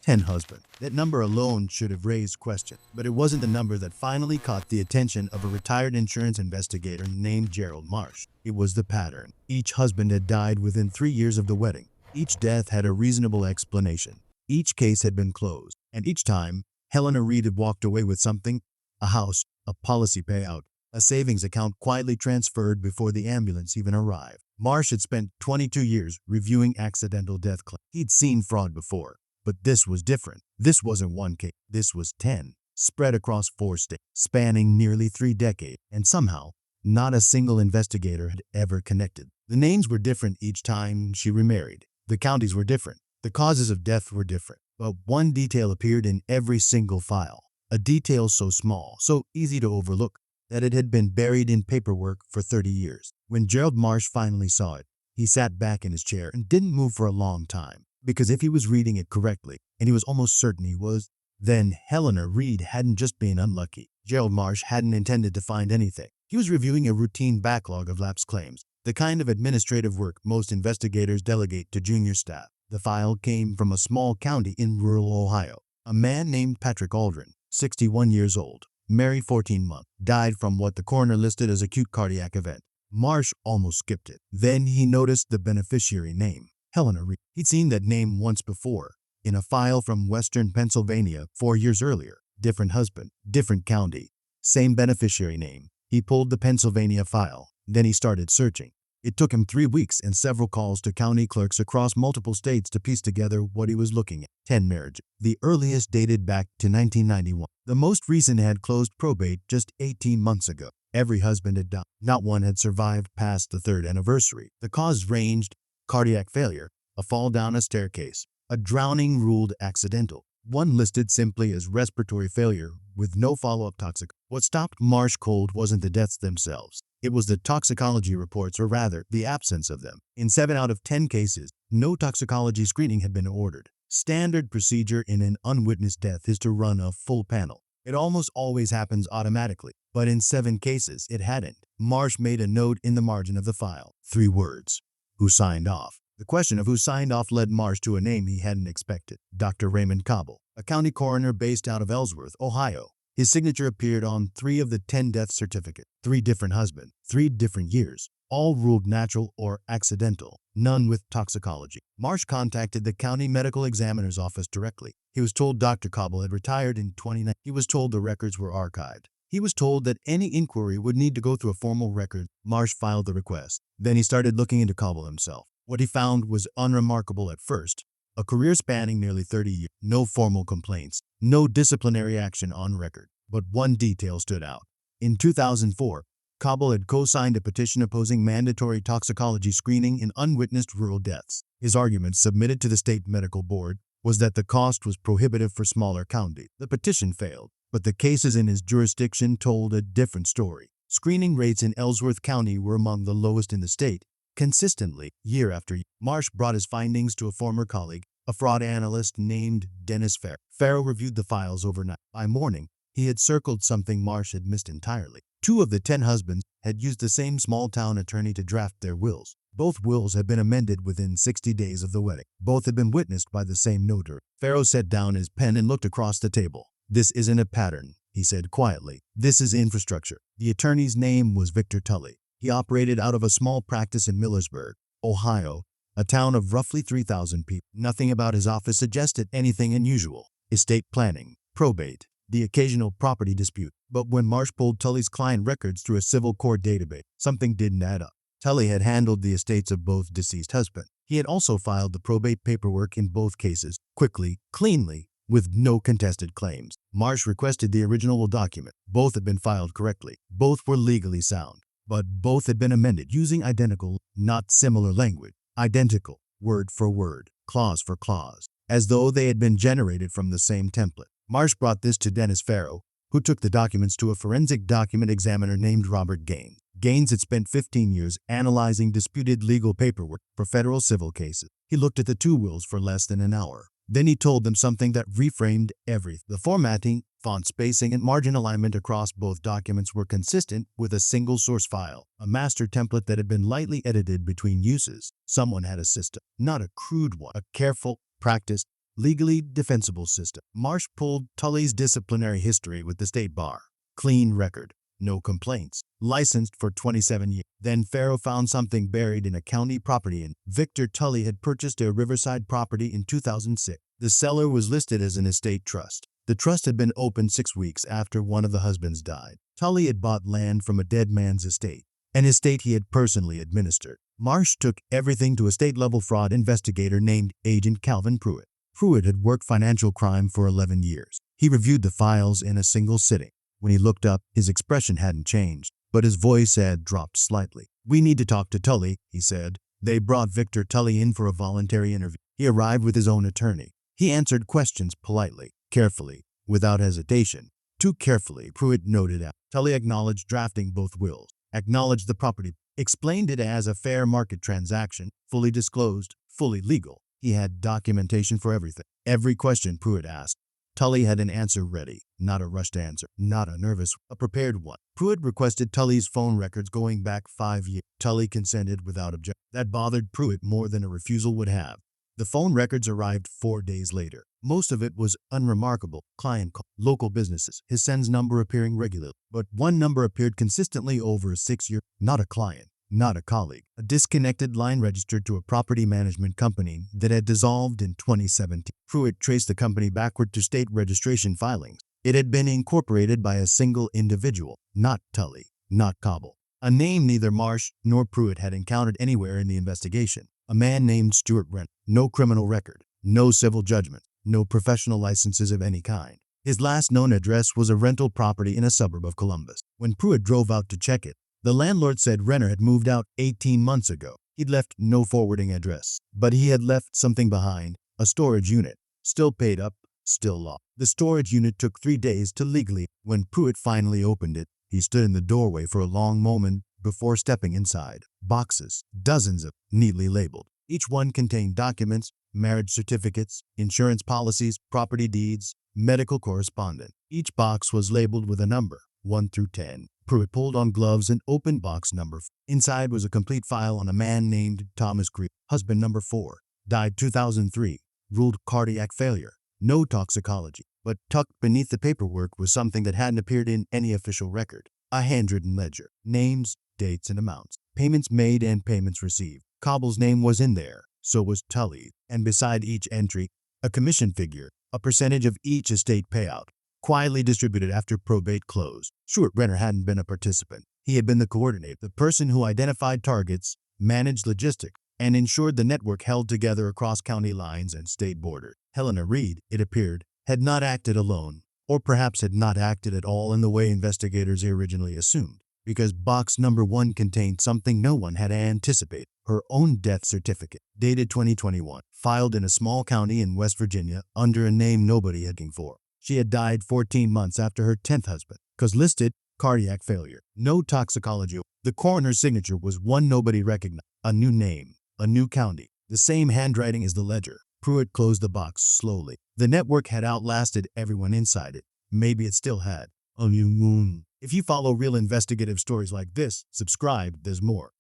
10 husband. That number alone should have raised questions, but it wasn't the number that finally caught the attention of a retired insurance investigator named Gerald Marsh. It was the pattern. Each husband had died within 3 years of the wedding. Each death had a reasonable explanation. Each case had been closed, and each time, Helena Reed had walked away with something: a house, a policy payout, a savings account quietly transferred before the ambulance even arrived. Marsh had spent 22 years reviewing accidental death claims. He'd seen fraud before, but this was different. This wasn't one case. This was 10, spread across 4 states, spanning nearly 3 decades, and somehow, not a single investigator had ever connected. The names were different each time she remarried. The counties were different. The causes of death were different. But one detail appeared in every single file. A detail so small, so easy to overlook, that it had been buried in paperwork for 30 years. When Gerald Marsh finally saw it, he sat back in his chair and didn't move for a long time. Because if he was reading it correctly, and he was almost certain he was, then Helena Reed hadn't just been unlucky. Gerald Marsh hadn't intended to find anything. He was reviewing a routine backlog of lapse claims, the kind of administrative work most investigators delegate to junior staff. The file came from a small county in rural Ohio. A man named Patrick Aldrin, 61 years old, married 14 months, died from what the coroner listed as acute cardiac event. Marsh almost skipped it. Then he noticed the beneficiary name, Helena Reed. He'd seen that name once before, in a file from western Pennsylvania 4 years earlier. Different husband, different county, same beneficiary name. He pulled the Pennsylvania file. Then he started searching. It took him 3 weeks and several calls to county clerks across multiple states to piece together what he was looking at. 10 marriages. The earliest dated back to 1991. The most recent had closed probate just 18 months ago. Every husband had died. Not one had survived past the 3rd anniversary. The cause ranged: cardiac failure, a fall down a staircase, a drowning ruled accidental. One listed simply as respiratory failure with no follow-up toxic. What stopped Marsh cold wasn't the deaths themselves. It was the toxicology reports, or rather, the absence of them. In 7 out of 10 cases, no toxicology screening had been ordered. Standard procedure in an unwitnessed death is to run a full panel. It almost always happens automatically, but in 7 cases, it hadn't. Marsh made a note in the margin of the file. 3 words. Who signed off? The question of who signed off led Marsh to a name he hadn't expected: Dr. Raymond Cobble, a county coroner based out of Ellsworth, Ohio. His signature appeared on 3 of the 10 death certificates. 3 different husbands, 3 different years, all ruled natural or accidental, none with toxicology. Marsh contacted the county medical examiner's office directly. He was told Dr. Cobble had retired in 2019. He was told the records were archived. He was told that any inquiry would need to go through a formal record. Marsh filed the request. Then he started looking into Cobble himself. What he found was unremarkable at first. A career spanning nearly 30 years, no formal complaints, no disciplinary action on record. But one detail stood out. In 2004, Cobble had co-signed a petition opposing mandatory toxicology screening in unwitnessed rural deaths. His argument, submitted to the state medical board, was that the cost was prohibitive for smaller counties. The petition failed, but the cases in his jurisdiction told a different story. Screening rates in Ellsworth County were among the lowest in the state. Consistently, year after year, Marsh brought his findings to a former colleague, a fraud analyst named Dennis Farrow. Farrow reviewed the files overnight. By morning, he had circled something Marsh had missed entirely. 2 of the 10 husbands had used the same small-town attorney to draft their wills. Both wills had been amended within 60 days of the wedding. Both had been witnessed by the same notary. Farrow set down his pen and looked across the table. "This isn't a pattern," he said quietly. "This is infrastructure." The attorney's name was Victor Tully. He operated out of a small practice in Millersburg, Ohio, a town of roughly 3,000 people. Nothing about his office suggested anything unusual. Estate planning, probate, the occasional property dispute. But when Marsh pulled Tully's client records through a civil court database, something didn't add up. Tully had handled the estates of both deceased husbands. He had also filed the probate paperwork in both cases, quickly, cleanly, with no contested claims. Marsh requested the original document. Both had been filed correctly. Both were legally sound. But both had been amended using identical, not similar language. Identical, word for word, clause for clause, as though they had been generated from the same template. Marsh brought this to Dennis Farrow, who took the documents to a forensic document examiner named Robert Gaines. Gaines had spent 15 years analyzing disputed legal paperwork for federal civil cases. He looked at the 2 wills for less than an hour. Then he told them something that reframed everything. The formatting, font spacing, and margin alignment across both documents were consistent with a single source file, a master template that had been lightly edited between uses. Someone had a system, not a crude one, a careful, practiced, legally defensible system. Marsh pulled Tully's disciplinary history with the state bar. Clean record. No complaints. Licensed for 27 years. Then Farrow found something buried in a county property in. Victor Tully had purchased a riverside property in 2006. The seller was listed as an estate trust. The trust had been opened 6 weeks after one of the husbands died. Tully had bought land from a dead man's estate, an estate he had personally administered. Marsh took everything to a state-level fraud investigator named Agent Calvin Pruitt. Pruitt had worked financial crime for 11 years. He reviewed the files in a single sitting. When he looked up, his expression hadn't changed, but his voice had dropped slightly. "We need to talk to Tully," he said. They brought Victor Tully in for a voluntary interview. He arrived with his own attorney. He answered questions politely, carefully, without hesitation. Too carefully, Pruitt noted out. Tully acknowledged drafting both wills, acknowledged the property, explained it as a fair market transaction, fully disclosed, fully legal. He had documentation for everything. Every question Pruitt asked, Tully had an answer ready, not a rushed answer, not a nervous, a prepared one. Pruitt requested Tully's phone records going back 5 years. Tully consented without objection. That bothered Pruitt more than a refusal would have. The phone records arrived 4 days later. Most of it was unremarkable. Client call, local businesses, his son's number appearing regularly. But one number appeared consistently over a 6-year, not a client, not a colleague. A disconnected line registered to a property management company that had dissolved in 2017. Pruitt traced the company backward to state registration filings. It had been incorporated by a single individual, not Tully, not Cobble. A name neither Marsh nor Pruitt had encountered anywhere in the investigation. A man named Stuart Renner. No criminal record, no civil judgment, no professional licenses of any kind. His last known address was a rental property in a suburb of Columbus. When Pruitt drove out to check it, the landlord said Renner had moved out 18 months ago. He'd left no forwarding address, but he had left something behind, a storage unit, still paid up, still locked. The storage unit took 3 days to legally. When Pruitt finally opened it, he stood in the doorway for a long moment before stepping inside. Boxes, dozens of, neatly labeled. Each one contained documents, marriage certificates, insurance policies, property deeds, medical correspondence. Each box was labeled with a number, 1 through 10. Pruitt pulled on gloves and opened box number 4. Inside was a complete file on a man named Thomas Creed, husband number 4, died 2003, ruled cardiac failure, no toxicology. But tucked beneath the paperwork was something that hadn't appeared in any official record, a handwritten ledger, names, dates, and amounts, payments made and payments received. Cobble's name was in there, so was Tully, and beside each entry, a commission figure, a percentage of each estate payout, quietly distributed after probate closed. Stuart Renner hadn't been a participant. He had been the coordinator, the person who identified targets, managed logistics, and ensured the network held together across county lines and state borders. Helena Reed, it appeared, had not acted alone, or perhaps had not acted at all in the way investigators originally assumed, because box number 1 contained something no one had anticipated. Her own death certificate, dated 2021, filed in a small county in West Virginia under a name nobody had looking for. She had died 14 months after her 10th husband, cause listed, cardiac failure, no toxicology. The coroner's signature was one nobody recognized, a new name, a new county, the same handwriting as the ledger. Pruitt closed the box slowly. The network had outlasted everyone inside it. Maybe it still had. A new moon. If you follow real investigative stories like this, subscribe, there's more.